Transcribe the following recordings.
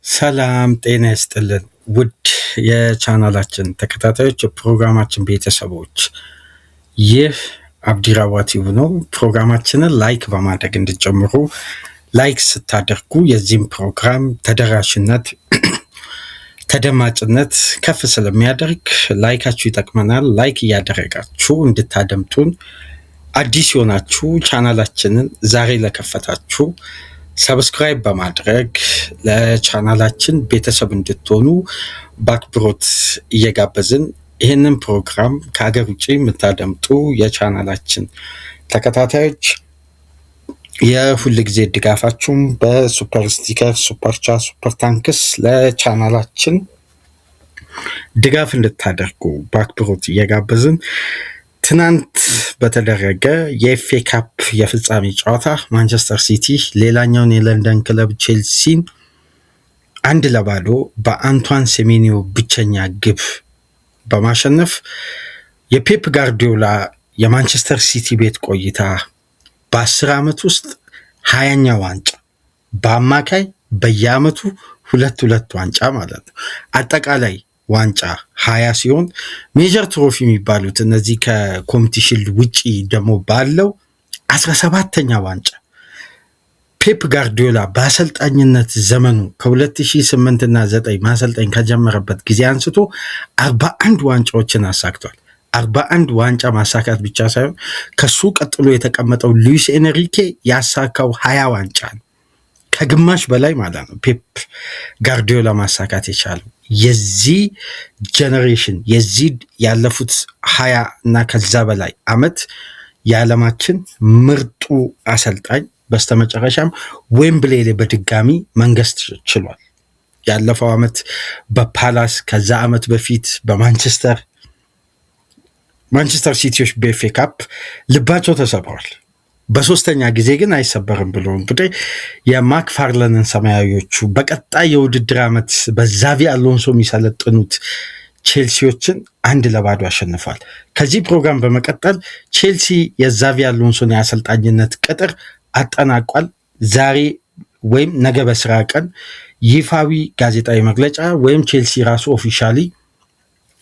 ሰላም ጤና ይስጥልን ውድ የቻናላችን ተከታታዮች የፕሮግራማችን ቤተሰቦች ይህ አብዲራዋት ነው። ፕሮግራማችንን ላይክ በማድረግ እንድትጀምሩ ላይክ ስታደርጉ የዚህም ፕሮግራም ተደራሽነት ተደማጭነት ከፍ ስለሚያደርግ ላይካችሁ ይጠቅመናል። ላይክ እያደረጋችሁ እንድታደምጡን አዲስ የሆናችሁ ቻናላችንን ዛሬ ለከፈታችሁ ሰብስክራይብ በማድረግ ለቻናላችን ቤተሰብ እንድትሆኑ በአክብሮት እየጋበዝን ይህንን ፕሮግራም ከሀገር ውጭ የምታደምጡ የቻናላችን ተከታታዮች የሁል ጊዜ ድጋፋችሁም በሱፐር ስቲከር፣ ሱፐር ቻት፣ ሱፐር ታንክስ ለቻናላችን ድጋፍ እንድታደርጉ በአክብሮት እየጋበዝን ትናንት በተደረገ የኤፍኤ ካፕ የፍጻሜ ጨዋታ ማንቸስተር ሲቲ ሌላኛውን የለንደን ክለብ ቼልሲን 1-0 በአንቷን ሴሜኒዮ ብቸኛ ግብ በማሸነፍ የፔፕ ጋርዲዮላ የማንቸስተር ሲቲ ቤት ቆይታ በ10 ዓመት ውስጥ 20ኛ ዋንጫ በአማካይ በየዓመቱ 2 ዋንጫ ማለት ነው። አጠቃላይ ዋንጫ 20 ሲሆን ሜጀር ትሮፊ የሚባሉት እነዚህ ከኮሚቲ ሺልድ ውጪ ደግሞ ባለው 17ኛ ዋንጫ ፔፕ ጋርዲዮላ በአሰልጣኝነት ዘመኑ ከ2008 እና 9 ማሰልጠኝ ከጀመረበት ጊዜ አንስቶ 41 ዋንጫዎችን አሳክቷል። 41 ዋንጫ ማሳካት ብቻ ሳይሆን ከሱ ቀጥሎ የተቀመጠው ሉዊስ ኤንሪኬ ያሳካው 20 ዋንጫ ነው። ከግማሽ በላይ ማለት ነው ፔፕ ጋርዲዮላ ማሳካት የቻለው። የዚህ ጄኔሬሽን የዚህ ያለፉት 20 እና ከዛ በላይ አመት የዓለማችን ምርጡ አሰልጣኝ በስተመጨረሻም ዌምብሌ ላይ በድጋሚ መንገስ ችሏል። ያለፈው አመት በፓላስ ከዛ አመት በፊት በማንቸስተር ሲቲዎች በኤፍኤ ካፕ ልባቸው ተሰብሯል። በሶስተኛ ጊዜ ግን አይሰበርም ብሎ እንግዲህ የማክፋርለንን ሰማያዊዎቹ በቀጣይ የውድድር ዓመት በዛቪ አሎንሶ የሚሰለጥኑት ቼልሲዎችን 1-0 አሸንፏል። ከዚህ ፕሮግራም በመቀጠል ቼልሲ የዛቪ አሎንሶን የአሰልጣኝነት ቅጥር አጠናቋል። ዛሬ ወይም ነገ በስራ ቀን ይፋዊ ጋዜጣዊ መግለጫ ወይም ቼልሲ ራሱ ኦፊሻሊ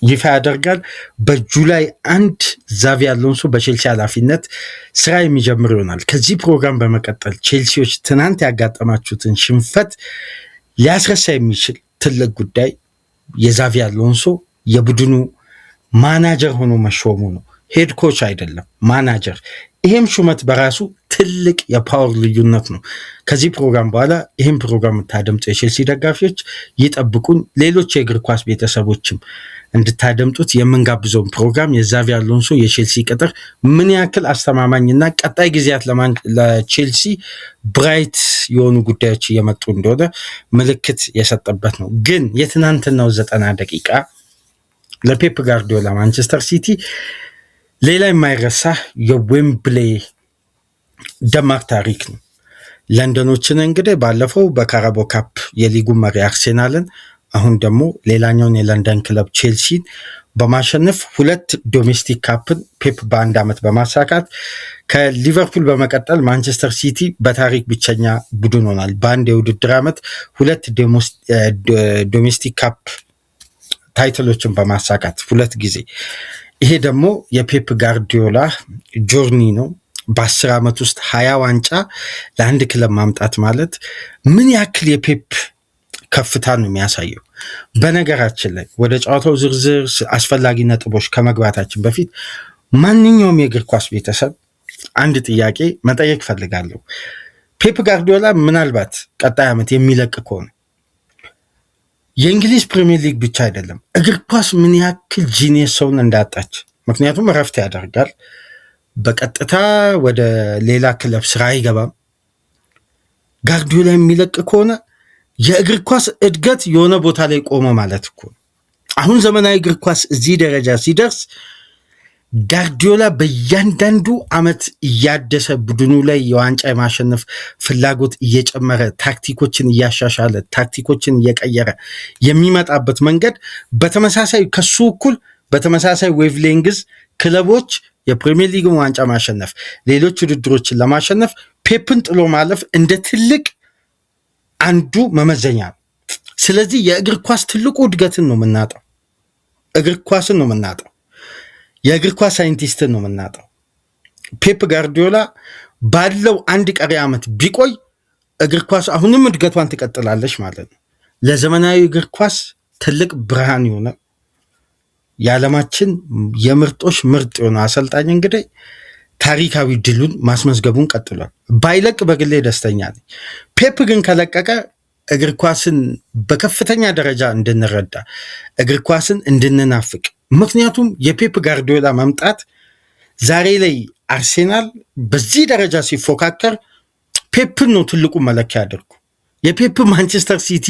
ይፋ ያደርጋል። በጁላይ 1 ዛቪ አሎንሶ በቼልሲ ኃላፊነት ስራ የሚጀምር ይሆናል። ከዚህ ፕሮግራም በመቀጠል ቼልሲዎች ትናንት ያጋጠማችሁትን ሽንፈት ሊያስረሳ የሚችል ትልቅ ጉዳይ የዛቪ አሎንሶ የቡድኑ ማናጀር ሆኖ መሾሙ ነው። ሄድ ኮች አይደለም፣ ማናጀር። ይሄም ሹመት በራሱ ትልቅ የፓወር ልዩነት ነው። ከዚህ ፕሮግራም በኋላ ይህም ፕሮግራም የምታደምጡ የቼልሲ ደጋፊዎች ይጠብቁን። ሌሎች የእግር ኳስ ቤተሰቦችም እንድታደምጡት የምንጋብዘውን ፕሮግራም የዛቪ አሎንሶ የቼልሲ ቅጥር ምን ያክል አስተማማኝና ቀጣይ ጊዜያት ለቼልሲ ብራይት የሆኑ ጉዳዮች እየመጡ እንደሆነ ምልክት የሰጠበት ነው። ግን የትናንትናው 90 ደቂቃ ለፔፕ ጋርዲዮላ ማንቸስተር ሲቲ ሌላ የማይረሳ የዌምብሌ ደማቅ ታሪክ ነው። ለንደኖችን እንግዲህ ባለፈው በካራቦ ካፕ የሊጉ መሪ አርሴናልን አሁን ደግሞ ሌላኛውን የለንደን ክለብ ቼልሲን በማሸነፍ 2 ዶሜስቲክ ካፕን ፔፕ በአንድ ዓመት በማሳካት ከሊቨርፑል በመቀጠል ማንቸስተር ሲቲ በታሪክ ብቸኛ ቡድን ሆኗል። በአንድ የውድድር ዓመት 2 ዶሜስቲክ ካፕ ታይትሎችን በማሳካት 2 ጊዜ። ይሄ ደግሞ የፔፕ ጋርዲዮላ ጆርኒ ነው። በ10 ዓመት ውስጥ 20 ዋንጫ ለአንድ ክለብ ማምጣት ማለት ምን ያክል የፔፕ ከፍታ ነው የሚያሳየው። በነገራችን ላይ ወደ ጨዋታው ዝርዝር አስፈላጊ ነጥቦች ከመግባታችን በፊት ማንኛውም የእግር ኳስ ቤተሰብ አንድ ጥያቄ መጠየቅ ፈልጋለሁ። ፔፕ ጋርዲዮላ ምናልባት ቀጣይ ዓመት የሚለቅ ከሆነ የእንግሊዝ ፕሪሚየር ሊግ ብቻ አይደለም እግር ኳስ ምን ያክል ጂኒየስ ሰውን እንዳጣች፣ ምክንያቱም እረፍት ያደርጋል፣ በቀጥታ ወደ ሌላ ክለብ ስራ አይገባም። ጋርዲዮላ የሚለቅ ከሆነ የእግር ኳስ እድገት የሆነ ቦታ ላይ ቆመ ማለት እኮ። አሁን ዘመናዊ እግር ኳስ እዚህ ደረጃ ሲደርስ ጋርዲዮላ በእያንዳንዱ ዓመት እያደሰ ቡድኑ ላይ የዋንጫ የማሸነፍ ፍላጎት እየጨመረ ታክቲኮችን እያሻሻለ ታክቲኮችን እየቀየረ የሚመጣበት መንገድ በተመሳሳይ ከሱ እኩል በተመሳሳይ ዌቭሌንግዝ ክለቦች የፕሪሚየር ሊግን ዋንጫ ማሸነፍ ሌሎች ውድድሮችን ለማሸነፍ ፔፕን ጥሎ ማለፍ እንደ ትልቅ አንዱ መመዘኛ ነው። ስለዚህ የእግር ኳስ ትልቁ እድገትን ነው የምናጣው። እግር ኳስን ነው የምናጣው። የእግር ኳስ ሳይንቲስትን ነው የምናጣው። ፔፕ ጋርዲዮላ ባለው አንድ ቀሪ ዓመት ቢቆይ እግር ኳስ አሁንም እድገቷን ትቀጥላለች ማለት ነው። ለዘመናዊ እግር ኳስ ትልቅ ብርሃን የሆነ የዓለማችን የምርጦች ምርጥ የሆነ አሰልጣኝ እንግዲህ ታሪካዊ ድሉን ማስመዝገቡን ቀጥሏል። ባይለቅ በግሌ ደስተኛ ነኝ። ፔፕ ግን ከለቀቀ እግር ኳስን በከፍተኛ ደረጃ እንድንረዳ፣ እግር ኳስን እንድንናፍቅ፣ ምክንያቱም የፔፕ ጋርዲዮላ መምጣት ዛሬ ላይ አርሴናል በዚህ ደረጃ ሲፎካከር ፔፕን ነው ትልቁ መለኪያ አድርጉ። የፔፕ ማንቸስተር ሲቲ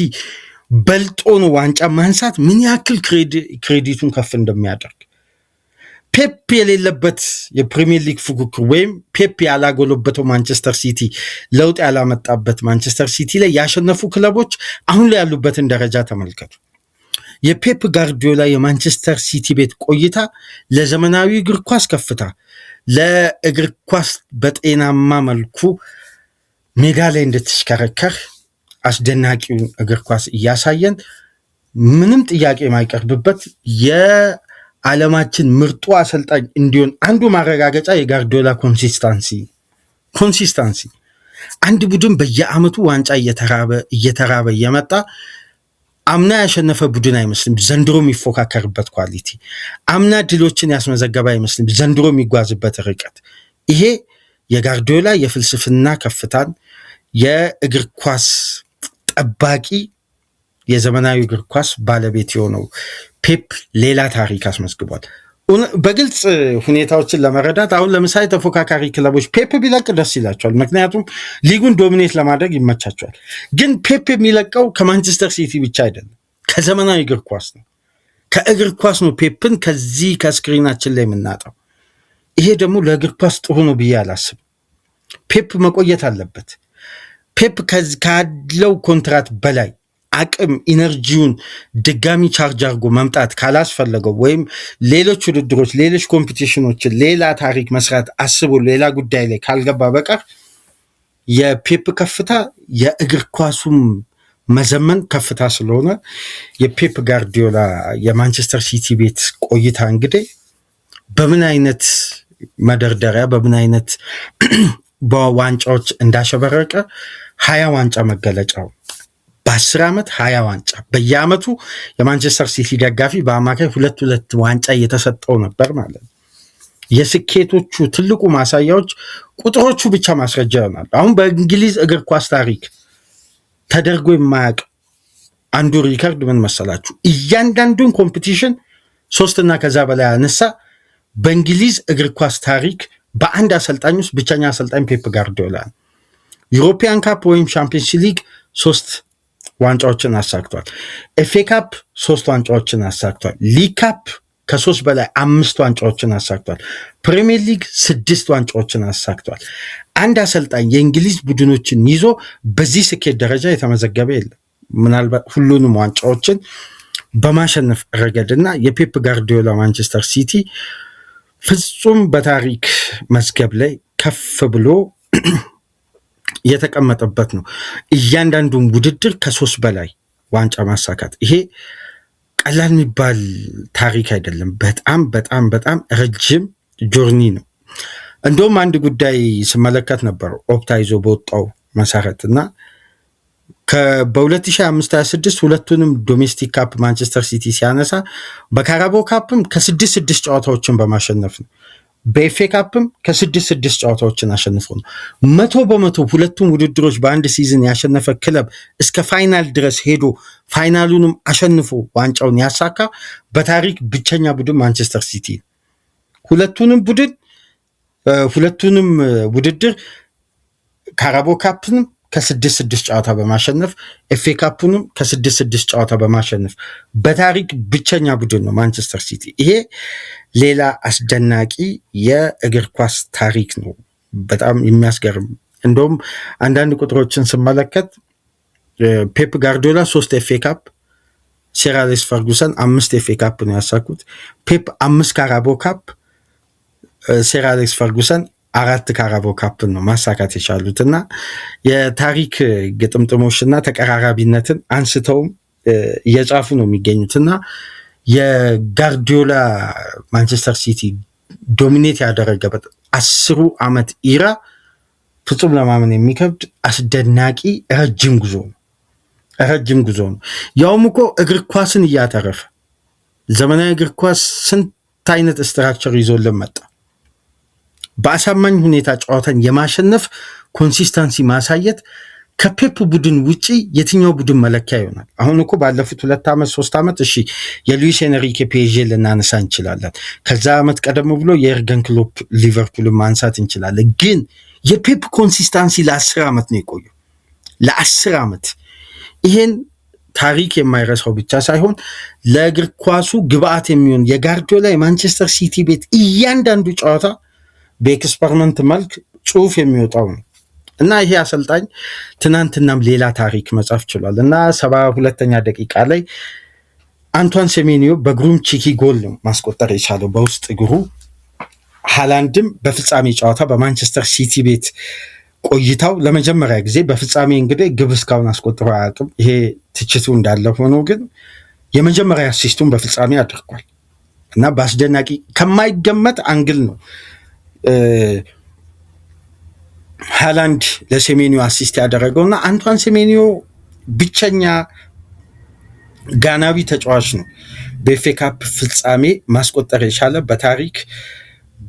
በልጦ ነው ዋንጫ ማንሳት ምን ያክል ክሬዲቱን ከፍ እንደሚያደርግ። ፔፕ የሌለበት የፕሪሚየር ሊግ ፉክክር ወይም ፔፕ ያላጎለበተው ማንቸስተር ሲቲ፣ ለውጥ ያላመጣበት ማንቸስተር ሲቲ ላይ ያሸነፉ ክለቦች አሁን ላይ ያሉበትን ደረጃ ተመልከቱ። የፔፕ ጋርዲዮላ የማንቸስተር ሲቲ ቤት ቆይታ ለዘመናዊ እግር ኳስ ከፍታ፣ ለእግር ኳስ በጤናማ መልኩ ሜዳ ላይ እንድትሽከረከር አስደናቂውን እግር ኳስ እያሳየን ምንም ጥያቄ የማይቀርብበት የዓለማችን ምርጡ አሰልጣኝ እንዲሆን አንዱ ማረጋገጫ የጋርዲዮላ ኮንሲስታንሲ። አንድ ቡድን በየዓመቱ ዋንጫ እየተራበ እየመጣ አምና ያሸነፈ ቡድን አይመስልም ዘንድሮ የሚፎካከርበት ኳሊቲ፣ አምና ድሎችን ያስመዘገበ አይመስልም ዘንድሮ የሚጓዝበት ርቀት። ይሄ የጋርዲዮላ የፍልስፍና ከፍታን፣ የእግር ኳስ ጠባቂ፣ የዘመናዊ እግር ኳስ ባለቤት የሆነው ፔፕ ሌላ ታሪክ አስመዝግቧል። በግልጽ ሁኔታዎችን ለመረዳት አሁን ለምሳሌ ተፎካካሪ ክለቦች ፔፕ ቢለቅ ደስ ይላቸዋል፣ ምክንያቱም ሊጉን ዶሚኔት ለማድረግ ይመቻቸዋል። ግን ፔፕ የሚለቀው ከማንቸስተር ሲቲ ብቻ አይደለም፣ ከዘመናዊ እግር ኳስ ነው። ከእግር ኳስ ነው ፔፕን ከዚህ ከስክሪናችን ላይ የምናጣው። ይሄ ደግሞ ለእግር ኳስ ጥሩ ነው ብዬ አላስብም። ፔፕ መቆየት አለበት። ፔፕ ካለው ኮንትራት በላይ አቅም ኢነርጂውን ድጋሚ ቻርጅ አድርጎ መምጣት ካላስፈለገው ወይም ሌሎች ውድድሮች፣ ሌሎች ኮምፒቲሽኖችን፣ ሌላ ታሪክ መስራት አስቦ ሌላ ጉዳይ ላይ ካልገባ በቀር የፔፕ ከፍታ የእግር ኳሱም መዘመን ከፍታ ስለሆነ የፔፕ ጋርዲዮላ የማንቸስተር ሲቲ ቤት ቆይታ እንግዲህ በምን አይነት መደርደሪያ በምን አይነት በዋንጫዎች እንዳሸበረቀ 20 ዋንጫ መገለጫው በ10 ዓመት 20 ዋንጫ። በየዓመቱ የማንቸስተር ሲቲ ደጋፊ በአማካይ 2 ዋንጫ እየተሰጠው ነበር ማለት ነው። የስኬቶቹ ትልቁ ማሳያዎች ቁጥሮቹ ብቻ ማስረጃ ይሆናሉ። አሁን በእንግሊዝ እግር ኳስ ታሪክ ተደርጎ የማያውቅ አንዱ ሪከርድ ምን መሰላችሁ? እያንዳንዱን ኮምፒቲሽን 3 እና ከዛ በላይ ያነሳ በእንግሊዝ እግር ኳስ ታሪክ በአንድ አሰልጣኝ ውስጥ ብቸኛ አሰልጣኝ ፔፕ ጋርዲዮላ ነው። ዩሮፒያን ካፕ ወይም ቻምፒየንስ ሊግ 3 ዋንጫዎችን አሳክቷል። ኤፍኤ ካፕ 3 ዋንጫዎችን አሳክቷል። ሊግ ካፕ ከ3 በላይ 5 ዋንጫዎችን አሳክቷል። ፕሪሚየር ሊግ 6 ዋንጫዎችን አሳክቷል። አንድ አሰልጣኝ የእንግሊዝ ቡድኖችን ይዞ በዚህ ስኬት ደረጃ የተመዘገበ የለም። ምናልባት ሁሉንም ዋንጫዎችን በማሸነፍ ረገድና የፔፕ ጋርዲዮላ ማንቸስተር ሲቲ ፍጹም በታሪክ መዝገብ ላይ ከፍ ብሎ የተቀመጠበት ነው። እያንዳንዱን ውድድር ከ3 በላይ ዋንጫ ማሳካት ይሄ ቀላል የሚባል ታሪክ አይደለም። በጣም በጣም በጣም ረጅም ጆርኒ ነው። እንደውም አንድ ጉዳይ ስመለከት ነበር ኦፕታ ይዞ በወጣው መሰረት እና በ2025/26 ሁለቱንም ዶሜስቲክ ካፕ ማንቸስተር ሲቲ ሲያነሳ በካራቦ ካፕም ከ6 ጨዋታዎችን በማሸነፍ ነው። በኤፍኤ ካፕም ከ6 ጨዋታዎችን አሸንፎ ነው። 100% ሁለቱም ውድድሮች በአንድ ሲዝን ያሸነፈ ክለብ እስከ ፋይናል ድረስ ሄዶ ፋይናሉንም አሸንፎ ዋንጫውን ያሳካ በታሪክ ብቸኛ ቡድን ማንቸስተር ሲቲ። ሁለቱንም ውድድር ካራቦ ካፕንም ከ6 ጨዋታ በማሸነፍ ኤፍኤ ካፑንም ከ6 ጨዋታ በማሸነፍ በታሪክ ብቸኛ ቡድን ነው ማንቸስተር ሲቲ። ይሄ ሌላ አስደናቂ የእግር ኳስ ታሪክ ነው። በጣም የሚያስገርም። እንደውም አንዳንድ ቁጥሮችን ስመለከት ፔፕ ጋርዲዮላ 3 ኤፍኤ ካፕ፣ ሴር አሌክስ ፈርጉሰን 5 ኤፍኤ ካፕ ነው ያሳኩት። ፔፕ 5 ካራቦ ካፕ፣ ሴር አሌክስ ፈርጉሰን 4 ካራቦ ካፕን ነው ማሳካት የቻሉት እና የታሪክ ግጥምጥሞችና ተቀራራቢነትን አንስተውም እየጻፉ ነው የሚገኙትና የጋርዲዮላ ማንቸስተር ሲቲ ዶሚኔት ያደረገበት 10 ዓመት ኢራ ፍጹም ለማመን የሚከብድ አስደናቂ ረጅም ጉዞ ነው። ያውም እኮ እግር ኳስን እያተረፈ ዘመናዊ እግር ኳስ ስንት አይነት ስትራክቸር ይዞልን መጣ። በአሳማኝ ሁኔታ ጨዋታን የማሸነፍ ኮንሲስተንሲ ማሳየት ከፔፕ ቡድን ውጪ የትኛው ቡድን መለኪያ ይሆናል? አሁን እኮ ባለፉት 2 ዓመት 3 ዓመት እሺ የሉዊስ ኤንሪኬ ፒኤስጂ ልናነሳ እንችላለን። ከዛ ዓመት ቀደም ብሎ የኤርገን ክሎፕ ሊቨርፑልን ማንሳት እንችላለን። ግን የፔፕ ኮንሲስታንሲ ለ10 ዓመት ነው የቆየው። ለ10 ዓመት ይሄን ታሪክ የማይረሳው ብቻ ሳይሆን ለእግር ኳሱ ግብአት የሚሆን የጋርዲዮላ የማንቸስተር ሲቲ ቤት እያንዳንዱ ጨዋታ በኤክስፐሪመንት መልክ ጽሁፍ የሚወጣው ነው እና ይሄ አሰልጣኝ ትናንትናም ሌላ ታሪክ መጻፍ ችሏል እና 72ኛ ደቂቃ ላይ አንቷን ሴሜኒዮ በግሩም ቺኪ ጎል ነው ማስቆጠር የቻለው በውስጥ እግሩ። ሃላንድም በፍጻሜ ጨዋታ በማንቸስተር ሲቲ ቤት ቆይታው ለመጀመሪያ ጊዜ በፍጻሜ እንግዲህ ግብ እስካሁን አስቆጥሮ አያውቅም። ይሄ ትችቱ እንዳለ ሆኖ ግን የመጀመሪያ አሲስቱን በፍጻሜ አድርጓል እና በአስደናቂ ከማይገመት አንግል ነው ሃላንድ ለሴሜኒዮ አሲስት ያደረገውና አንቷን ሴሜኒዮ ብቸኛ ጋናዊ ተጫዋች ነው በኤፍኤ ካፕ ፍጻሜ ማስቆጠር የቻለ በታሪክ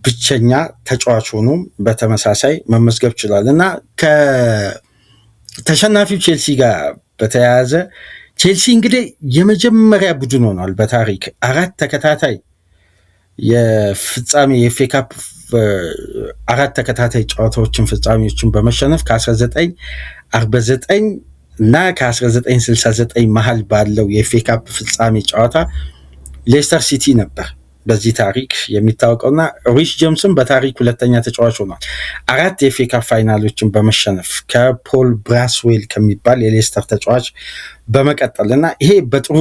ብቸኛ ተጫዋች ሆኖ በተመሳሳይ መመዝገብ ችሏል እና ከተሸናፊው ቼልሲ ጋር በተያያዘ ቼልሲ እንግዲህ የመጀመሪያ ቡድን ሆኗል በታሪክ 4 ተከታታይ የፍጻሜ የኤፍኤ ካፕ 4 ተከታታይ ጨዋታዎችን ፍጻሜዎችን በመሸነፍ ከ1949 እና ከ1969 መሃል ባለው የኤፍኤ ካፕ ፍጻሜ ጨዋታ ሌስተር ሲቲ ነበር በዚህ ታሪክ የሚታወቀውና ሪስ ጄምስን በታሪክ 2ኛ ተጫዋች ሆኗል 4 የኤፍኤ ካፕ ፋይናሎችን በመሸነፍ ከፖል ብራስዌል ከሚባል የሌስተር ተጫዋች በመቀጠልና ይሄ በጥሩ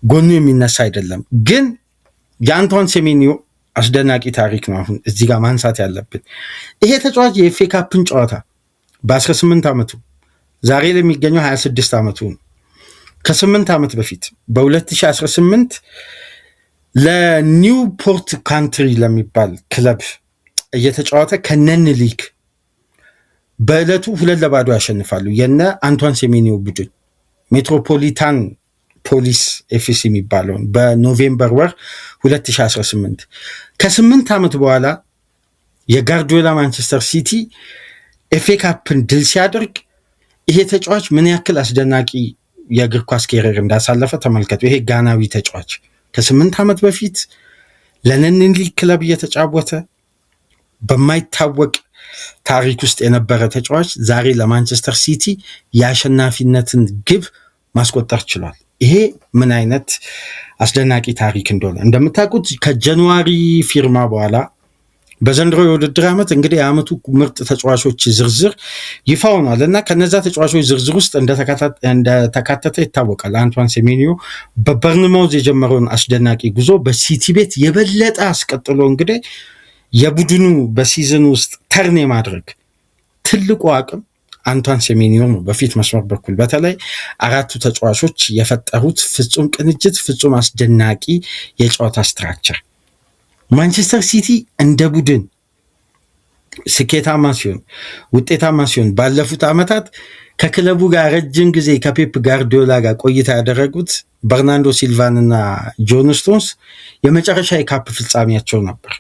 ጎኑ የሚነሳ አይደለም። ግን የአንቷን ሴሜኒዮ አስደናቂ ታሪክ ነው አሁን እዚህ ጋር ማንሳት ያለብን። ይሄ ተጫዋች የኤፍኤ ካፕን ጨዋታ በ18 ዓመቱ ዛሬ ለሚገኘው 26 ዓመቱ ነው። ከ8 ዓመት በፊት በ2018 ለኒውፖርት ካንትሪ ለሚባል ክለብ እየተጫወተ ከነን ሊግ በዕለቱ 2-0 ያሸንፋሉ። የነ አንቷን ሴሜኒዮ ቡድን ሜትሮፖሊታን ፖሊስ ኤፍሲ የሚባለውን በኖቬምበር ወር 2018 ከ8 ዓመት በኋላ የጋርዲዮላ ማንቸስተር ሲቲ ኤፍኤ ካፕን ድል ሲያደርግ ይሄ ተጫዋች ምን ያክል አስደናቂ የእግር ኳስ ኬሪየር እንዳሳለፈ ተመልከቱ። ይሄ ጋናዊ ተጫዋች ከ8 ዓመት በፊት ለነን ሊግ ክለብ እየተጫወተ በማይታወቅ ታሪክ ውስጥ የነበረ ተጫዋች ዛሬ ለማንቸስተር ሲቲ የአሸናፊነትን ግብ ማስቆጠር ችሏል። ይሄ ምን አይነት አስደናቂ ታሪክ እንደሆነ እንደምታውቁት ከጃንዋሪ ፊርማ በኋላ በዘንድሮ የውድድር ዓመት እንግዲህ የዓመቱ ምርጥ ተጫዋቾች ዝርዝር ይፋ ሆኗል እና ከነዛ ተጫዋቾች ዝርዝር ውስጥ እንደተካተተ ይታወቃል። አንቷን ሴሜኒዮ በበርንማውዝ የጀመረውን አስደናቂ ጉዞ በሲቲ ቤት የበለጠ አስቀጥሎ እንግዲህ የቡድኑ በሲዝን ውስጥ ተርን የማድረግ ትልቁ አቅም አንቷን ሴሜኒዮ ነው። በፊት መስመር በኩል በተለይ 4ቱ ተጫዋቾች የፈጠሩት ፍጹም ቅንጅት፣ ፍጹም አስደናቂ የጨዋታ ስትራክቸር ማንቸስተር ሲቲ እንደ ቡድን ስኬታማ ሲሆን ውጤታማ ሲሆን ባለፉት ዓመታት ከክለቡ ጋር ረጅም ጊዜ ከፔፕ ጋርዲዮላ ጋር ቆይታ ያደረጉት በርናንዶ ሲልቫንና ጆን ስቶንስ የመጨረሻ የካፕ ፍጻሜያቸው ነበር።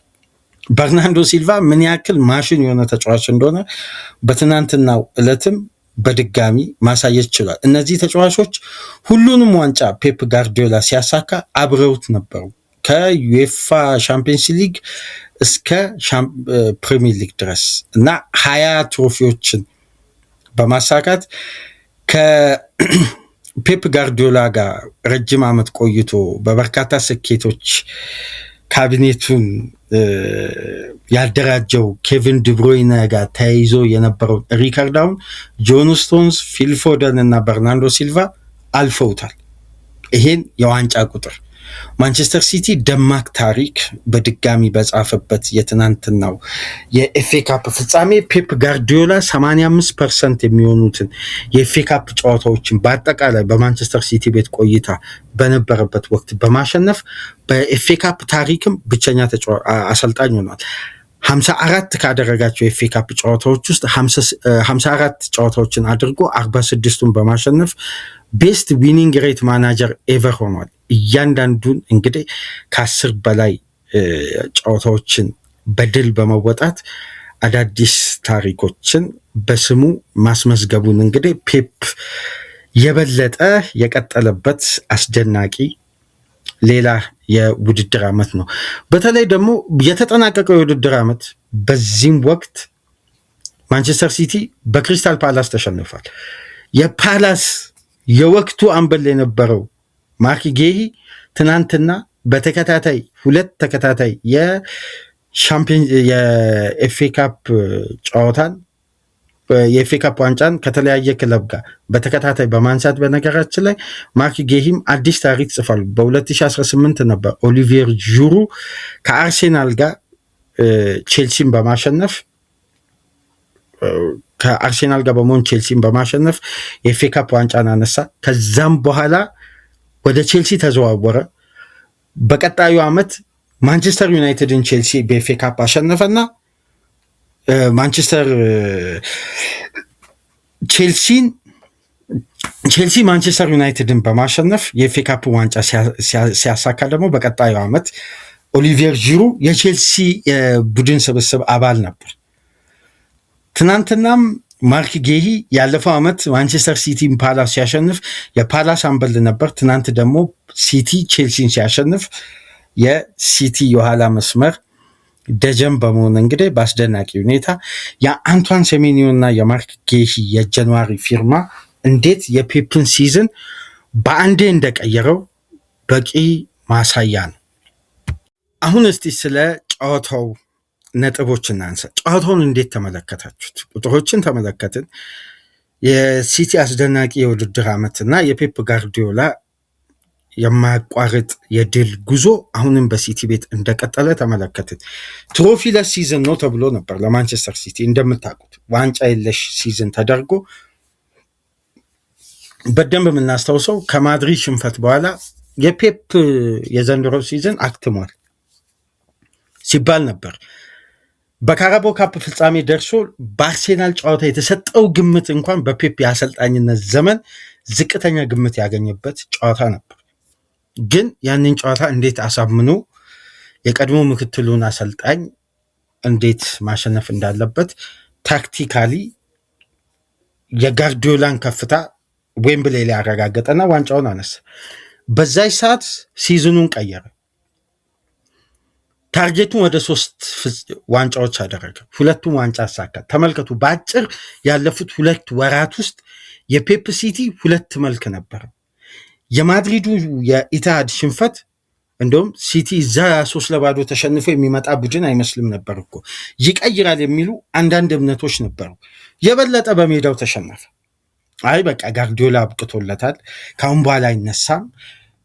በርናንዶ ሲልቫ ምን ያክል ማሽን የሆነ ተጫዋች እንደሆነ በትናንትናው ዕለትም በድጋሚ ማሳየት ችሏል። እነዚህ ተጫዋቾች ሁሉንም ዋንጫ ፔፕ ጋርዲዮላ ሲያሳካ አብረውት ነበሩ። ከዩኤፋ ቻምፒየንስ ሊግ እስከ ፕሪሚየር ሊግ ድረስ እና 20 ትሮፊዎችን በማሳካት ከፔፕ ጋርዲዮላ ጋር ረጅም ዓመት ቆይቶ በበርካታ ስኬቶች ካቢኔቱን ያደራጀው ኬቪን ዲብሮይነ ጋር ተያይዞ የነበረው ሪካርዳውን ጆን ስቶንስ፣ ፊል ፎደን እና በርናንዶ ሲልቫ አልፈውታል። ይሄን የዋንጫ ቁጥር ማንቸስተር ሲቲ ደማቅ ታሪክ በድጋሚ በጻፈበት የትናንትናው የኤፍኤ ካፕ ፍጻሜ ፔፕ ጋርዲዮላ 85% የሚሆኑትን የኤፍኤ ካፕ ጨዋታዎችን በአጠቃላይ በማንቸስተር ሲቲ ቤት ቆይታ በነበረበት ወቅት በማሸነፍ በኤፍኤ ካፕ ታሪክም ብቸኛ አሰልጣኝ ሆኗል። 54 ካደረጋቸው የኤፍኤ ካፕ ጨዋታዎች ውስጥ 54 ጨዋታዎችን አድርጎ 46ቱን በማሸነፍ ቤስት ዊኒንግ ሬት ማናጀር ኤቨር ሆኗል። እያንዳንዱን እንግዲህ ከ10 በላይ ጨዋታዎችን በድል በመወጣት አዳዲስ ታሪኮችን በስሙ ማስመዝገቡን እንግዲህ ፔፕ የበለጠ የቀጠለበት አስደናቂ ሌላ የውድድር ዓመት ነው። በተለይ ደግሞ የተጠናቀቀው የውድድር ዓመት በዚህም ወቅት ማንቸስተር ሲቲ በክሪስታል ፓላስ ተሸንፏል። የፓላስ የወቅቱ አምበል የነበረው ማርክ ጌሂ ትናንትና በተከታታይ 2 ተከታታይ የኤፍኤ ካፕ ጨዋታን የኤፍኤ ካፕ ዋንጫን ከተለያየ ክለብ ጋር በተከታታይ በማንሳት በነገራችን ላይ ማርክ ጌሂም አዲስ ታሪክ ጽፏል። በ2018 ነበር ኦሊቪየር ዡሩ ከአርሴናል ጋር ቼልሲን በማሸነፍ ከአርሴናል ጋር በመሆን ቼልሲን በማሸነፍ የኤፍኤ ካፕ ዋንጫን አነሳ። ከዛም በኋላ ወደ ቼልሲ ተዘዋወረ። በቀጣዩ ዓመት ማንቸስተር ዩናይትድን ቼልሲ በኤፍኤ ካፕ አሸነፈና ቼልሲ ማንቸስተር ዩናይትድን በማሸነፍ የኤፍኤ ካፕ ዋንጫ ሲያሳካ ደግሞ በቀጣዩ ዓመት ኦሊቪየር ዢሩ የቼልሲ ቡድን ስብስብ አባል ነበር። ትናንትናም ማርክ ጌሂ ያለፈው ዓመት ማንቸስተር ሲቲን ፓላስ ሲያሸንፍ የፓላስ አምበል ነበር። ትናንት ደግሞ ሲቲ ቼልሲን ሲያሸንፍ የሲቲ የኋላ መስመር ደጀን በመሆን እንግዲህ በአስደናቂ ሁኔታ የአንቷን ሴሜኒዮ እና የማርክ ጌሂ የጃንዋሪ ፊርማ እንዴት የፔፕን ሲዝን በአንዴ እንደቀየረው በቂ ማሳያ ነው። አሁን እስቲ ስለ ጨዋታው ነጥቦች እናንሳ። ጨዋታውን እንዴት ተመለከታችሁት? ቁጥሮችን ተመለከትን። የሲቲ አስደናቂ የውድድር ዓመትና የፔፕ ጋርዲዮላ የማያቋርጥ የድል ጉዞ አሁንም በሲቲ ቤት እንደቀጠለ ተመለከትን። ትሮፊለስ ሲዝን ነው ተብሎ ነበር ለማንቸስተር ሲቲ። እንደምታውቁት ዋንጫ የለሽ ሲዝን ተደርጎ በደንብ የምናስታውሰው ከማድሪድ ሽንፈት በኋላ የፔፕ የዘንድሮ ሲዝን አክትሟል ሲባል ነበር። በካራቦ ካፕ ፍጻሜ ደርሶ በአርሴናል ጨዋታ የተሰጠው ግምት እንኳን በፔፕ የአሰልጣኝነት ዘመን ዝቅተኛ ግምት ያገኘበት ጨዋታ ነበር። ግን ያንን ጨዋታ እንዴት አሳምኖ የቀድሞ ምክትሉን አሰልጣኝ እንዴት ማሸነፍ እንዳለበት ታክቲካሊ የጋርዲዮላን ከፍታ ዌምብሌ ላይ ያረጋገጠና ዋንጫውን አነሳ። በዛይ ሰዓት ሲዝኑን ቀየረ። ታርጌቱን ወደ 3 ዋንጫዎች አደረገ። 2ቱም ዋንጫ አሳካ። ተመልከቱ፣ በአጭር ያለፉት 2 ወራት ውስጥ የፔፕ ሲቲ 2 መልክ ነበረ። የማድሪዱ የኢትሃድ ሽንፈት እንደውም ሲቲ እዛ 3-0 ተሸንፎ የሚመጣ ቡድን አይመስልም ነበር እኮ ይቀይራል የሚሉ አንዳንድ እምነቶች ነበሩ። የበለጠ በሜዳው ተሸነፈ። አይ በቃ ጋርዲዮላ አብቅቶለታል፣ ካሁን በኋላ አይነሳም፣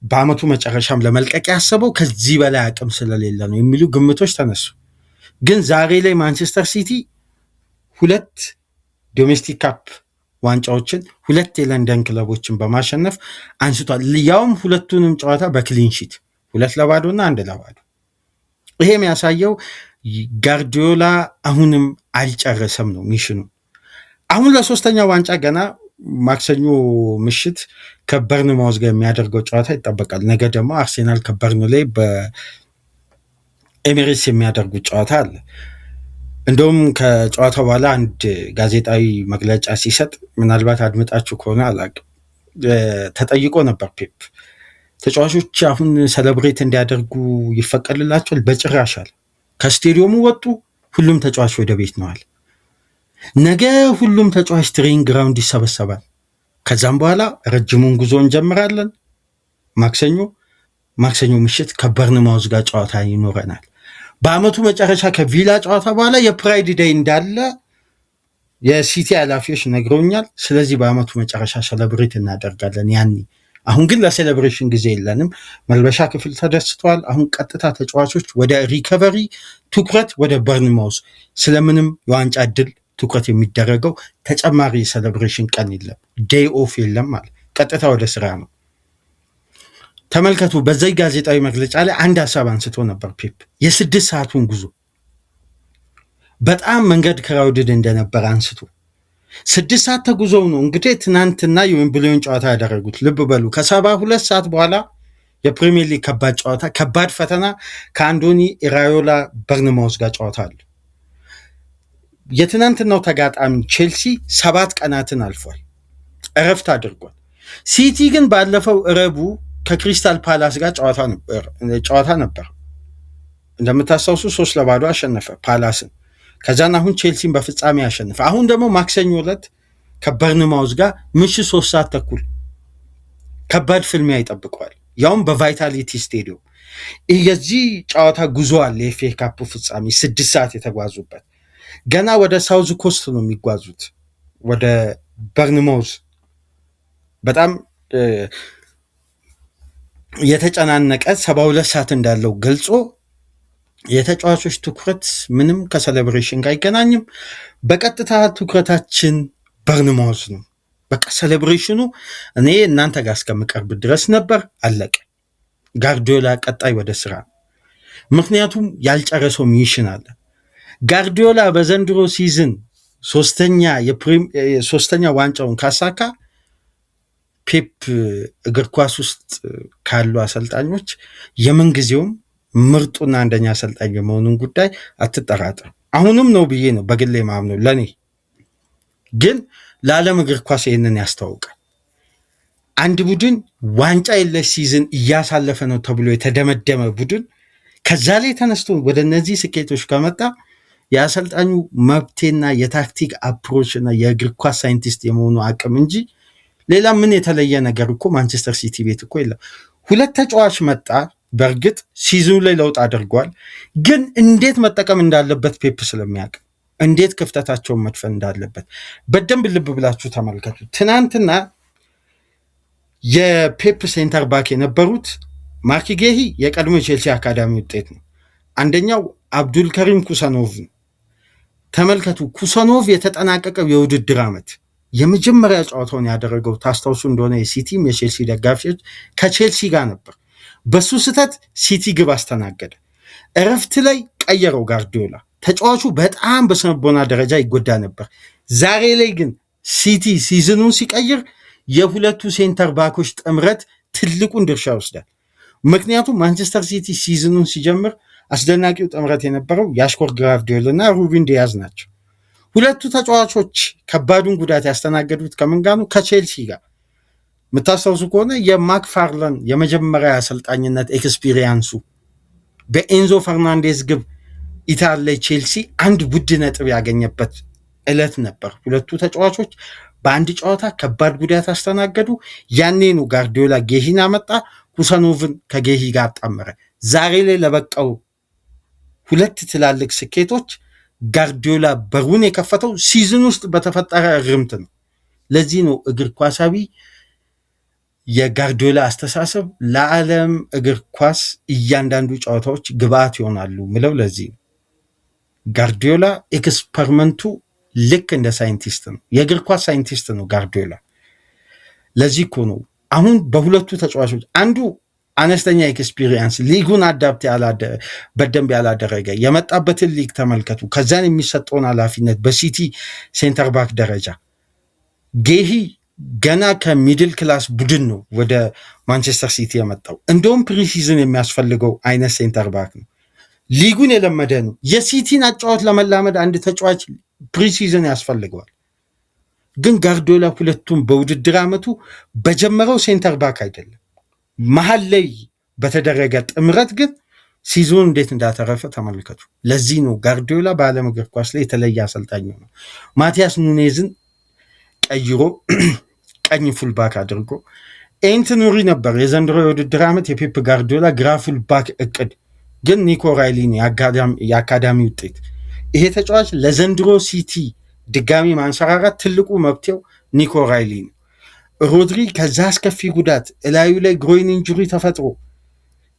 በአመቱ መጨረሻም ለመልቀቅ ያሰበው ከዚህ በላይ አቅም ስለሌለ ነው የሚሉ ግምቶች ተነሱ። ግን ዛሬ ላይ ማንቸስተር ሲቲ 2 ዶሜስቲክ ካፕ ዋንጫዎችን 2 የለንደን ክለቦችን በማሸነፍ አንስቷል። ያውም 2ቱንም ጨዋታ በክሊንሺት 2-0 እና 1-0። ይሄ የሚያሳየው ጋርዲዮላ አሁንም አልጨረሰም ነው ሚሽኑ። አሁን ለ3ኛው ዋንጫ ገና ማክሰኞ ምሽት ከበርንማውዝ ጋር የሚያደርገው ጨዋታ ይጠበቃል። ነገ ደግሞ አርሴናል ከበርንሌይ በኤሚሬትስ የሚያደርጉት ጨዋታ አለ። እንደውም ከጨዋታው በኋላ አንድ ጋዜጣዊ መግለጫ ሲሰጥ ምናልባት አድምጣችሁ ከሆነ አላውቅም፣ ተጠይቆ ነበር ፔፕ ተጫዋቾች አሁን ሰለብሬት እንዲያደርጉ ይፈቀድላቸዋል? በጭራሽ አለ። ከስቴዲየሙ ወጡ፣ ሁሉም ተጫዋች ወደ ቤት ነዋል። ነገ ሁሉም ተጫዋች ትሬኒንግ ግራውንድ ይሰበሰባል። ከዛም በኋላ ረጅሙን ጉዞ እንጀምራለን። ማክሰኞ ምሽት ከበርንማውዝ ጋር ጨዋታ ይኖረናል። በአመቱ መጨረሻ ከቪላ ጨዋታ በኋላ የፕራይድ ዴይ እንዳለ የሲቲ ኃላፊዎች ነግረውኛል። ስለዚህ በአመቱ መጨረሻ ሰለብሬት እናደርጋለን ያኔ አሁን ግን ለሴሌብሬሽን ጊዜ የለንም። መልበሻ ክፍል ተደስተዋል። አሁን ቀጥታ ተጫዋቾች ወደ ሪከቨሪ ትኩረት፣ ወደ በርንማውዝ ስለምንም የዋንጫ ድል ትኩረት የሚደረገው ተጨማሪ የሴሌብሬሽን ቀን የለም፣ ዴይ ኦፍ የለም ማለት ቀጥታ ወደ ስራ ነው። ተመልከቱ። በዚህ ጋዜጣዊ መግለጫ ላይ አንድ ሀሳብ አንስቶ ነበር ፔፕ። የ6 ሰዓቱን ጉዞ በጣም መንገድ ክራውድድ እንደነበር አንስቶ 6 ሰዓት ተጉዘው ነው እንግዲህ ትናንትና የዌምብሌውን ጨዋታ ያደረጉት። ልብ በሉ ከ72 ሰዓት በኋላ የፕሪሚየር ሊግ ከባድ ጨዋታ፣ ከባድ ፈተና ከአንዶኒ ኢራዮላ በርንማውዝ ጋር ጨዋታ አለ። የትናንትናው ተጋጣሚ ቼልሲ 7 ቀናትን አልፏል፣ እረፍት አድርጓል። ሲቲ ግን ባለፈው ረቡዕ ከክሪስታል ፓላስ ጋር ጨዋታ ነበር። እንደምታስታውሱ 3-0 አሸነፈ ፓላስን። ከዛን አሁን ቼልሲን በፍጻሜ ያሸነፈ። አሁን ደግሞ ማክሰኞ ዕለት ከበርንማውዝ ጋር ምሽት 3 ሰዓት ተኩል ከባድ ፍልሚያ ይጠብቀዋል፣ ያውም በቫይታሊቲ ስቴዲዮም። የዚህ ጨዋታ ጉዞ አለ። የኤፍኤ ካፕ ፍጻሜ 6 ሰዓት የተጓዙበት። ገና ወደ ሳውዝ ኮስት ነው የሚጓዙት፣ ወደ በርንማውዝ። በጣም የተጨናነቀ 72 ሰዓት እንዳለው ገልጾ የተጫዋቾች ትኩረት ምንም ከሴሌብሬሽን ጋር አይገናኝም፣ በቀጥታ ትኩረታችን በርንማውዝ ነው። በቃ ሴሌብሬሽኑ እኔ እናንተ ጋር እስከምቀርብ ድረስ ነበር፣ አለቀ። ጋርዲዮላ ቀጣይ ወደ ስራ፣ ምክንያቱም ያልጨረሰው ሚሽን አለ። ጋርዲዮላ በዘንድሮ ሲዝን ሶስተኛ ዋንጫውን ካሳካ ፔፕ እግር ኳስ ውስጥ ካሉ አሰልጣኞች የምንጊዜውም ምርጡና አንደኛ አሰልጣኝ የመሆኑን ጉዳይ አትጠራጠር። አሁንም ነው ብዬ ነው በግሌ ማምነው። ለኔ ግን ለዓለም እግር ኳስ ይህንን ያስተዋውቃል። አንድ ቡድን ዋንጫ የለሽ ሲዝን እያሳለፈ ነው ተብሎ የተደመደመ ቡድን ከዛ ላይ ተነስቶ ወደ እነዚህ ስኬቶች ከመጣ የአሰልጣኙ መብቴና የታክቲክ አፕሮች እና የእግር ኳስ ሳይንቲስት የመሆኑ አቅም እንጂ ሌላ ምን የተለየ ነገር እኮ ማንቸስተር ሲቲ ቤት እኮ የለም። 2 ተጫዋች መጣ። በእርግጥ ሲዝኑ ላይ ለውጥ አድርጓል፣ ግን እንዴት መጠቀም እንዳለበት ፔፕ ስለሚያውቅ እንዴት ክፍተታቸውን መድፈን እንዳለበት በደንብ ልብ ብላችሁ ተመልከቱ። ትናንትና የፔፕ ሴንተር ባክ የነበሩት ማርክ ጌሂ የቀድሞ የቼልሲ አካዳሚ ውጤት ነው። አንደኛው አብዱልከሪም ኩሰኖቭ ነው። ተመልከቱ። ኩሰኖቭ የተጠናቀቀው የውድድር ዓመት የመጀመሪያ ጨዋታውን ያደረገው ታስታውሱ እንደሆነ የሲቲም የቼልሲ ደጋፊዎች ከቼልሲ ጋር ነበር። በሱ ስህተት ሲቲ ግብ አስተናገደ። እረፍት ላይ ቀየረው ጋርዲዮላ። ተጫዋቹ በጣም በስነቦና ደረጃ ይጎዳ ነበር። ዛሬ ላይ ግን ሲቲ ሲዝኑን ሲቀይር የሁለቱ ሴንተር ባኮች ጥምረት ትልቁን ድርሻ ይወስዳል። ምክንያቱም ማንቸስተር ሲቲ ሲዝኑን ሲጀምር አስደናቂው ጥምረት የነበረው ያሽኮር ግራፍዲዮል እና ሩቢን ዲያዝ ናቸው። ሁለቱ ተጫዋቾች ከባዱን ጉዳት ያስተናገዱት ከምን ጋር ነው? ከቼልሲ ጋር። የምታስታውሱ ከሆነ የማክፋርለን የመጀመሪያ አሰልጣኝነት ኤክስፒሪየንሱ በኤንዞ ፈርናንዴዝ ግብ ኢታሊ ቼልሲ 1 ውድ ነጥብ ያገኘበት ዕለት ነበር። ሁለቱ ተጫዋቾች በአንድ ጨዋታ ከባድ ጉዳት አስተናገዱ። ያኔ ነው ጋርዲዮላ ጌሂን አመጣ፣ ኩሰኖቭን ከጌሂ ጋር አጣመረ። ዛሬ ላይ ለበቃው 2 ትላልቅ ስኬቶች ጋርዲዮላ በሩን የከፈተው ሲዝን ውስጥ በተፈጠረ እርምት ነው። ለዚህ ነው እግር ኳሳዊ የጋርዲዮላ አስተሳሰብ ለዓለም እግር ኳስ እያንዳንዱ ጨዋታዎች ግብአት ይሆናሉ ምለው። ለዚህ ነው ጋርዲዮላ ኤክስፐሪመንቱ ልክ እንደ ሳይንቲስት ነው፣ የእግር ኳስ ሳይንቲስት ነው ጋርዲዮላ። ለዚህ እኮ ነው አሁን በሁለቱ ተጫዋቾች አንዱ አነስተኛ ኤክስፒሪየንስ ሊጉን አዳፕት በደንብ ያላደረገ የመጣበትን ሊግ ተመልከቱ። ከዛን የሚሰጠውን ኃላፊነት በሲቲ ሴንተር ባክ ደረጃ ጌሂ ገና ከሚድል ክላስ ቡድን ነው ወደ ማንቸስተር ሲቲ የመጣው። እንደውም ፕሪሲዝን የሚያስፈልገው አይነት ሴንተር ባክ ነው። ሊጉን የለመደ ነው። የሲቲን አጫዋት ለመላመድ አንድ ተጫዋች ፕሪሲዝን ያስፈልገዋል። ግን ጋርዲዮላ ሁለቱም በውድድር ዓመቱ በጀመረው ሴንተር ባክ አይደለም፣ መሀል ላይ በተደረገ ጥምረት ግን ሲዞን እንዴት እንዳተረፈ ተመልከቱ። ለዚህ ነው ጋርዲዮላ በዓለም እግር ኳስ ላይ የተለየ አሰልጣኝ ነው። ማቲያስ ኑኔዝን ቀይሮ ቀኝ ፉልባክ አድርጎ ኤንትኑሪ ነበር የዘንድሮ የውድድር ዓመት የፔፕ ጋርዲዮላ ግራ ፉልባክ እቅድ። ግን ኒኮ ራይሊ የአካዳሚ ውጤት። ይሄ ተጫዋች ለዘንድሮ ሲቲ ድጋሚ ማንሰራራት ትልቁ መብቴው ኒኮ ራይሊ ነው። ሮድሪ ከዛ አስከፊ ጉዳት እላዩ ላይ ግሮይን ኢንጁሪ ተፈጥሮ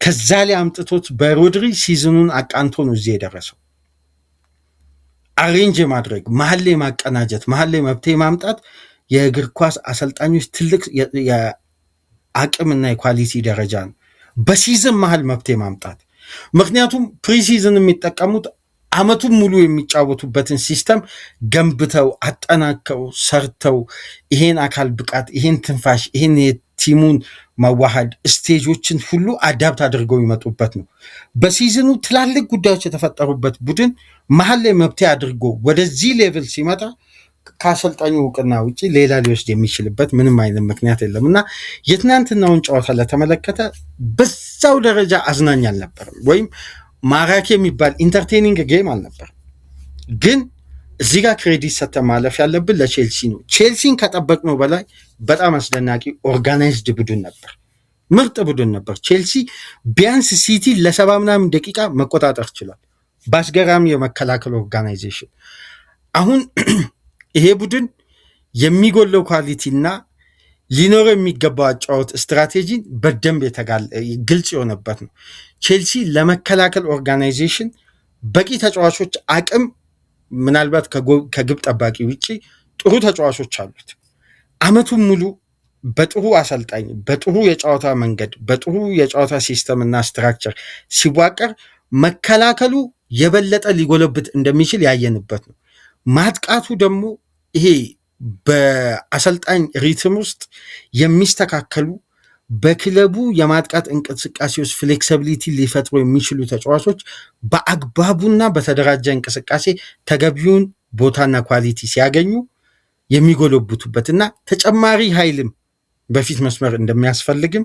ከዛ ላይ አምጥቶት በሮድሪ ሲዝኑን አቃንቶ ነው እዚህ የደረሰው። አሬንጅ ማድረግ፣ መሀል ላይ ማቀናጀት፣ መሀል ላይ መብቴ ማምጣት የእግር ኳስ አሰልጣኞች ትልቅ የአቅምና የኳሊቲ ደረጃ ነው። በሲዝን መሀል መብቴ ማምጣት። ምክንያቱም ፕሪሲዝን የሚጠቀሙት አመቱን ሙሉ የሚጫወቱበትን ሲስተም ገንብተው አጠናከው ሰርተው ይሄን አካል ብቃት፣ ይሄን ትንፋሽ፣ ይሄን የቲሙን መዋሃድ ስቴጆችን ሁሉ አዳፕት አድርገው ይመጡበት ነው። በሲዝኑ ትላልቅ ጉዳዮች የተፈጠሩበት ቡድን መሀል ላይ መብቴ አድርጎ ወደዚህ ሌቭል ሲመጣ ከአሰልጣኙ እውቅና ውጭ ሌላ ሊወስድ የሚችልበት ምንም አይነት ምክንያት የለም እና የትናንትናውን ጨዋታ ለተመለከተ በዛው ደረጃ አዝናኝ አልነበርም፣ ወይም ማራኪ የሚባል ኢንተርቴኒንግ ጌም አልነበርም። ግን እዚህ ጋር ክሬዲት ሰተ ማለፍ ያለብን ለቼልሲ ነው። ቼልሲን ከጠበቅነው በላይ በጣም አስደናቂ ኦርጋናይዝድ ቡድን ነበር፣ ምርጥ ቡድን ነበር። ቼልሲ ቢያንስ ሲቲ ለሰባ ምናምን ደቂቃ መቆጣጠር ችሏል በአስገራሚ የመከላከል ኦርጋናይዜሽን። አሁን ይሄ ቡድን የሚጎለው ኳሊቲ እና ሊኖረው የሚገባው አጫወት ስትራቴጂን በደንብ ግልጽ የሆነበት ነው። ቼልሲ ለመከላከል ኦርጋናይዜሽን በቂ ተጫዋቾች አቅም ምናልባት ከግብ ጠባቂ ውጭ ጥሩ ተጫዋቾች አሉት። አመቱን ሙሉ በጥሩ አሰልጣኝ፣ በጥሩ የጨዋታ መንገድ፣ በጥሩ የጨዋታ ሲስተም እና ስትራክቸር ሲዋቀር መከላከሉ የበለጠ ሊጎለብት እንደሚችል ያየንበት ነው። ማጥቃቱ ደግሞ ይሄ በአሰልጣኝ ሪትም ውስጥ የሚስተካከሉ በክለቡ የማጥቃት እንቅስቃሴ ውስጥ ፍሌክሲቢሊቲ ሊፈጥሩ የሚችሉ ተጫዋቾች በአግባቡና በተደራጀ እንቅስቃሴ ተገቢውን ቦታና ኳሊቲ ሲያገኙ የሚጎለብቱበት እና ተጨማሪ ኃይልም በፊት መስመር እንደሚያስፈልግም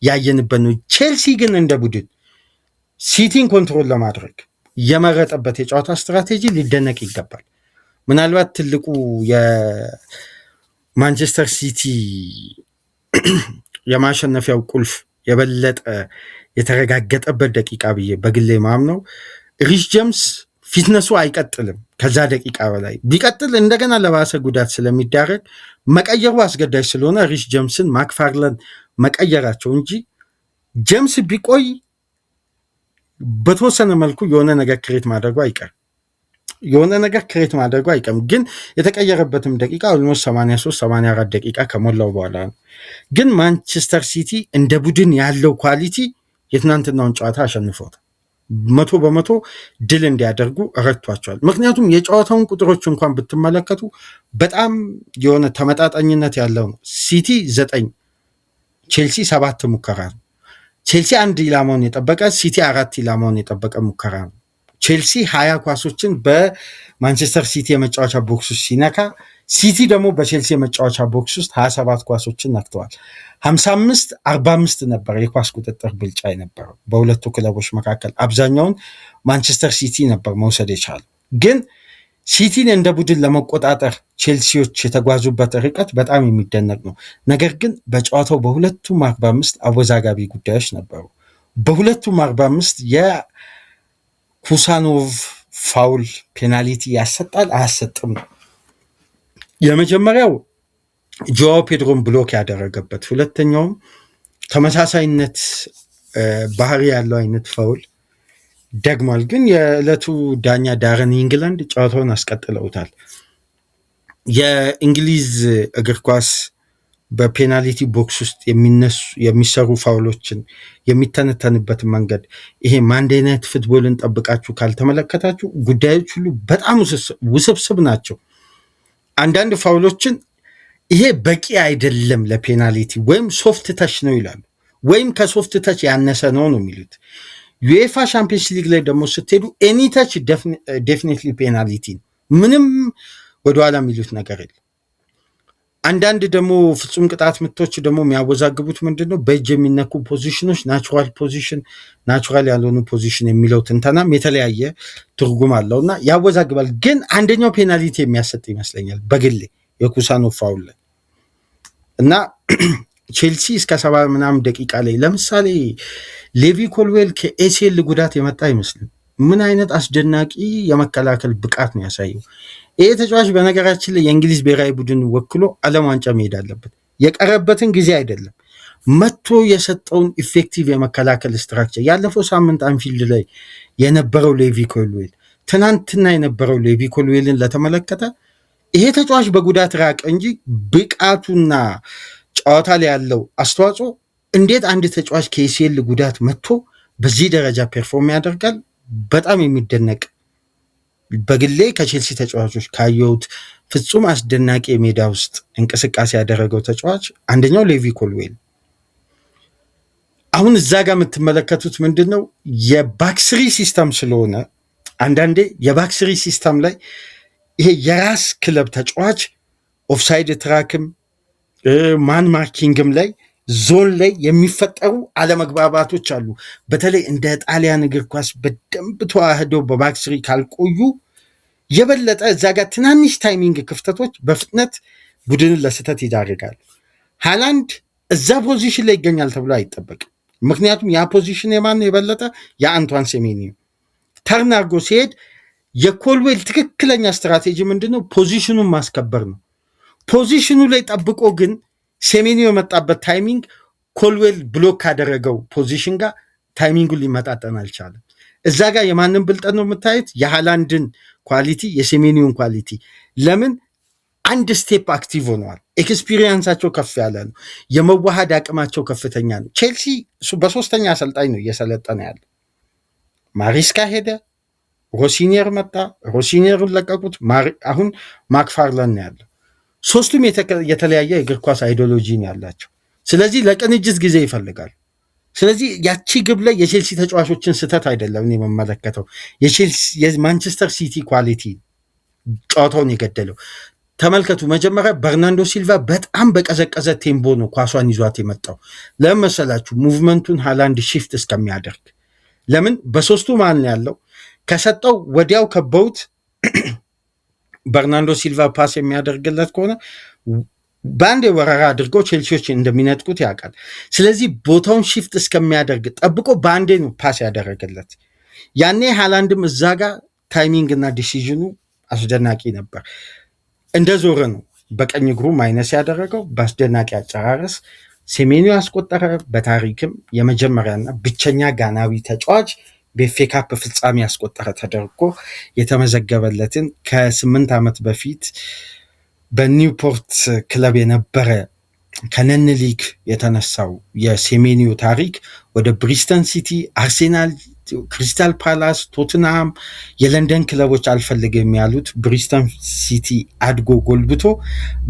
ያየንበት ነው። ቼልሲ ግን እንደ ቡድን ሲቲን ኮንትሮል ለማድረግ የመረጠበት የጨዋታ ስትራቴጂ ሊደነቅ ይገባል። ምናልባት ትልቁ የማንቸስተር ሲቲ የማሸነፊያው ቁልፍ የበለጠ የተረጋገጠበት ደቂቃ ብዬ በግሌ ማምነው ሪስ ጀምስ ፊትነሱ አይቀጥልም። ከዛ ደቂቃ በላይ ቢቀጥል እንደገና ለባሰ ጉዳት ስለሚዳረግ መቀየሩ አስገዳጅ ስለሆነ ሪስ ጀምስን ማክፋርለን መቀየራቸው እንጂ ጀምስ ቢቆይ በተወሰነ መልኩ የሆነ ነገር ክሬት ማድረጉ አይቀርም። ግን የተቀየረበትም ደቂቃ ኦልሞስት 83-84 ደቂቃ ከሞላው በኋላ ነው። ግን ማንቸስተር ሲቲ እንደ ቡድን ያለው ኳሊቲ የትናንትናውን ጨዋታ አሸንፎታል። 100% ድል እንዲያደርጉ ረድቷቸዋል። ምክንያቱም የጨዋታውን ቁጥሮች እንኳን ብትመለከቱ በጣም የሆነ ተመጣጣኝነት ያለው ነው። ሲቲ 9 ቼልሲ 7 ሙከራ ነው። ቼልሲ 1 ኢላማውን የጠበቀ ሲቲ 4 ኢላማውን የጠበቀ ሙከራ ነው። ቼልሲ 20 ኳሶችን በማንቸስተር ሲቲ የመጫወቻ ቦክስ ውስጥ ሲነካ፣ ሲቲ ደግሞ በቼልሲ የመጫወቻ ቦክስ ውስጥ 27 ኳሶችን ነክተዋል። 55-45 ነበር የኳስ ቁጥጥር ብልጫ የነበረው በሁለቱ ክለቦች መካከል። አብዛኛውን ማንቸስተር ሲቲ ነበር መውሰድ የቻለው። ግን ሲቲን እንደ ቡድን ለመቆጣጠር ቼልሲዎች የተጓዙበት ርቀት በጣም የሚደነቅ ነው። ነገር ግን በጨዋታው በሁለቱም 45 አወዛጋቢ ጉዳዮች ነበሩ። በሁለቱም 45 የኩሳኖቭ ፋውል ፔናልቲ ያሰጣል አያሰጥም ነው። የመጀመሪያው ጆዋው ፔድሮን ብሎክ ያደረገበት፣ ሁለተኛውም ተመሳሳይነት ባህሪ ያለው አይነት ፋውል ደግሟል። ግን የዕለቱ ዳኛ ዳረን ኢንግላንድ ጨዋታውን አስቀጥለውታል። የእንግሊዝ እግር ኳስ በፔናልቲ ቦክስ ውስጥ የሚሰሩ ፋውሎችን የሚተነተንበትን መንገድ ይሄ ማንዴይ ናይት ፉትቦልን ጠብቃችሁ ካልተመለከታችሁ ጉዳዮች ሁሉ በጣም ውስብስብ ናቸው። አንዳንድ ፋውሎችን ይሄ በቂ አይደለም ለፔናልቲ ወይም ሶፍት ተች ነው ይላሉ፣ ወይም ከሶፍት ተች ያነሰ ነው የሚሉት። ዩኤፋ ሻምፒየንስ ሊግ ላይ ደግሞ ስትሄዱ ኤኒ ተች ዴፊኒትሊ ፔናልቲ ነው። ምንም ወደኋላ የሚሉት ነገር የለም። አንዳንድ ደግሞ ፍጹም ቅጣት ምቶች ደግሞ የሚያወዛግቡት ምንድን ነው? በእጅ የሚነኩ ፖዚሽኖች ናቹራል ፖዚሽን፣ ናቹራል ያልሆኑ ፖዚሽን የሚለው ትንተናም የተለያየ ትርጉም አለው እና ያወዛግባል። ግን አንደኛው ፔናልቲ የሚያሰጥ ይመስለኛል በግሌ የኩሳኖቭ ፋውል ላይ እና ቼልሲ እስከ 70 ምናምን ደቂቃ ላይ ለምሳሌ ሌቪ ኮልዌል ከኤሲኤል ጉዳት የመጣ አይመስልም። ምን አይነት አስደናቂ የመከላከል ብቃት ነው ያሳየው! ይሄ ተጫዋች በነገራችን ላይ የእንግሊዝ ብሔራዊ ቡድን ወክሎ ዓለም ዋንጫ መሄድ አለበት። የቀረበትን ጊዜ አይደለም መጥቶ የሰጠውን ኢፌክቲቭ የመከላከል ስትራክቸር ያለፈው ሳምንት አንፊልድ ላይ የነበረው ሌቪ ኮልዌል ትናንትና የነበረው ሌቪ ኮልዌልን ለተመለከተ ይሄ ተጫዋች በጉዳት ራቅ እንጂ ብቃቱና ጨዋታ ላይ ያለው አስተዋጽኦ እንዴት አንድ ተጫዋች ከኤሲኤል ጉዳት መጥቶ በዚህ ደረጃ ፐርፎርም ያደርጋል? በጣም የሚደነቅ በግሌ ከቼልሲ ተጫዋቾች ካየሁት ፍጹም አስደናቂ የሜዳ ውስጥ እንቅስቃሴ ያደረገው ተጫዋች አንደኛው ሌቪ ኮልዌል። አሁን እዛ ጋር የምትመለከቱት ምንድን ነው? የባክስሪ ሲስተም ስለሆነ አንዳንዴ የባክስሪ ሲስተም ላይ ይሄ የራስ ክለብ ተጫዋች ኦፍሳይድ ትራክም ማን ማርኪንግም ላይ ዞን ላይ የሚፈጠሩ አለመግባባቶች አሉ። በተለይ እንደ ጣሊያን እግር ኳስ በደንብ ተዋህደው በባክስሪ ካልቆዩ የበለጠ እዛ ጋር ትናንሽ ታይሚንግ ክፍተቶች በፍጥነት ቡድንን ለስህተት ይዳርጋል። ሃላንድ እዛ ፖዚሽን ላይ ይገኛል ተብሎ አይጠበቅም። ምክንያቱም ያ ፖዚሽን የማን የበለጠ የአንቷን ሴሜኒዮ ተርን አድርጎ ሲሄድ የኮልዌል ትክክለኛ ስትራቴጂ ምንድነው? ፖዚሽኑን ማስከበር ነው። ፖዚሽኑ ላይ ጠብቆ ግን ሴሜኒዮ የመጣበት ታይሚንግ ኮልዌል ብሎክ ካደረገው ፖዚሽን ጋር ታይሚንጉን ሊመጣጠን አልቻለም። እዛ ጋር የማንን ብልጠት ነው የምታዩት? የሃላንድን ኳሊቲ፣ የሴሜኒዮን ኳሊቲ። ለምን አንድ ስቴፕ አክቲቭ ሆነዋል። ኤክስፒሪየንሳቸው ከፍ ያለ ነው። የመዋሃድ አቅማቸው ከፍተኛ ነው። ቼልሲ በሶስተኛ አሰልጣኝ ነው እየሰለጠነ ያለ። ማሪስካ ሄደ፣ ሮሲኒየር መጣ፣ ሮሲኒየሩን ለቀቁት። አሁን ማክፋርለን ነው ያለው። ሶስቱም የተለያየ እግር ኳስ አይዲዮሎጂ ነው ያላቸው። ስለዚህ ለቅንጅት ጊዜ ይፈልጋል። ስለዚህ ያቺ ግብ ላይ የቼልሲ ተጫዋቾችን ስህተት አይደለም እኔ የምመለከተው፣ የማንቸስተር ሲቲ ኳሊቲ ጨዋታውን የገደለው። ተመልከቱ፣ መጀመሪያ በርናንዶ ሲልቫ በጣም በቀዘቀዘ ቴምቦ ነው ኳሷን ይዟት የመጣው። ለምን መሰላችሁ? ሙቭመንቱን ሃላንድ ሺፍት እስከሚያደርግ። ለምን በሶስቱ ማን ያለው ከሰጠው ወዲያው ከበውት በርናንዶ ሲልቫ ፓስ የሚያደርግለት ከሆነ በአንድ ወረራ አድርገው ቼልሲዎች እንደሚነጥቁት ያውቃል። ስለዚህ ቦታውን ሺፍት እስከሚያደርግ ጠብቆ በአንዴ ነው ፓስ ያደረገለት። ያኔ ሃላንድም እዛ ጋር ታይሚንግ እና ዲሲዥኑ አስደናቂ ነበር። እንደ ዞረ ነው በቀኝ እግሩ ማይነስ ያደረገው በአስደናቂ አጨራረስ ሴሜኒዮ ያስቆጠረ። በታሪክም የመጀመሪያና ብቸኛ ጋናዊ ተጫዋች በኤፍ ኤ ካፕ ፍጻሜ ያስቆጠረ ተደርጎ የተመዘገበለትን ከ8 ዓመት በፊት በኒውፖርት ክለብ የነበረ ከነን ሊግ የተነሳው የሴሜኒዮ ታሪክ ወደ ብሪስተን ሲቲ፣ አርሴናል፣ ክሪስታል ፓላስ፣ ቶትንሃም የለንደን ክለቦች አልፈልግም ያሉት ብሪስተን ሲቲ አድጎ ጎልብቶ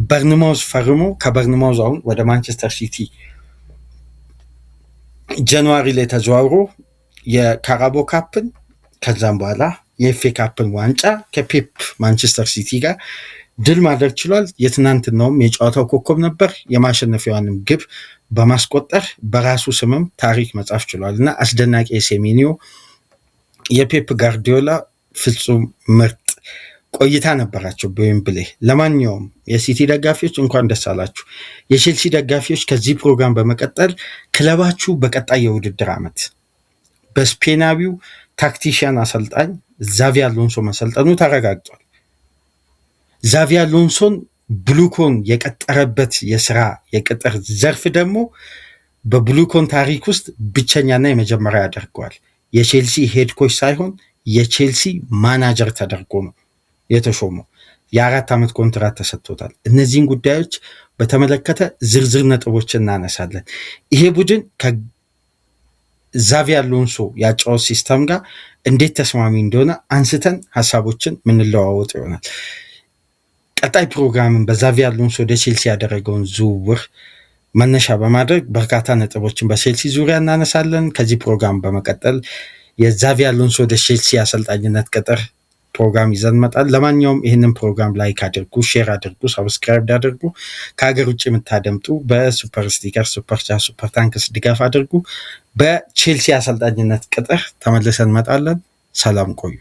በርንማውዝ ፈርሞ ከበርንማውዝ አሁን ወደ ማንቸስተር ሲቲ ጃንዋሪ ላይ ተዘዋውሮ የካራቦ ካፕን ከዛም በኋላ የኤፍ ኤ ካፕን ዋንጫ ከፔፕ ማንቸስተር ሲቲ ጋር ድል ማድረግ ችሏል። የትናንትናውም የጨዋታው ኮከብ ነበር። የማሸነፊያዋንም ግብ በማስቆጠር በራሱ ስምም ታሪክ መጻፍ ችሏል እና አስደናቂ የሴሜኒዮ የፔፕ ጋርዲዮላ ፍጹም ምርጥ ቆይታ ነበራቸው በዌምብሌ። ለማንኛውም የሲቲ ደጋፊዎች እንኳን ደስ አላችሁ። የቼልሲ ደጋፊዎች ከዚህ ፕሮግራም በመቀጠል ክለባችሁ በቀጣይ የውድድር ዓመት በስፔናዊው ታክቲሽያን አሰልጣኝ ዛቪ አሎንሶ መሰልጠኑ ተረጋግጧል። ዛቪ አሎንሶን ብሉኮን የቀጠረበት የስራ የቅጥር ዘርፍ ደግሞ በብሉኮን ታሪክ ውስጥ ብቸኛና የመጀመሪያ ያደርገዋል። የቼልሲ ሄድ ኮች ሳይሆን የቼልሲ ማናጀር ተደርጎ ነው የተሾመው። የ4 ዓመት ኮንትራት ተሰጥቶታል። እነዚህን ጉዳዮች በተመለከተ ዝርዝር ነጥቦችን እናነሳለን። ይሄ ቡድን ከዛቪ አሎንሶ ያጫወት ሲስተም ጋር እንዴት ተስማሚ እንደሆነ አንስተን ሀሳቦችን ምንለዋወጥ ይሆናል። ቀጣይ ፕሮግራምን በዛቪ አሎንሶ ወደ ቼልሲ ያደረገውን ዝውውር መነሻ በማድረግ በርካታ ነጥቦችን በቼልሲ ዙሪያ እናነሳለን። ከዚህ ፕሮግራም በመቀጠል የዛቪ አሎንሶ ወደ ቼልሲ አሰልጣኝነት ቅጥር ፕሮግራም ይዘን እንመጣለን። ለማንኛውም ይህንን ፕሮግራም ላይክ አድርጉ፣ ሼር አድርጉ፣ ሰብስክራይብ አድርጉ። ከሀገር ውጭ የምታደምጡ በሱፐር ስቲከር፣ ሱፐር ቻት፣ ሱፐር ታንክስ ድጋፍ አድርጉ። በቼልሲ አሰልጣኝነት ቅጥር ተመልሰን እንመጣለን። ሰላም ቆዩ።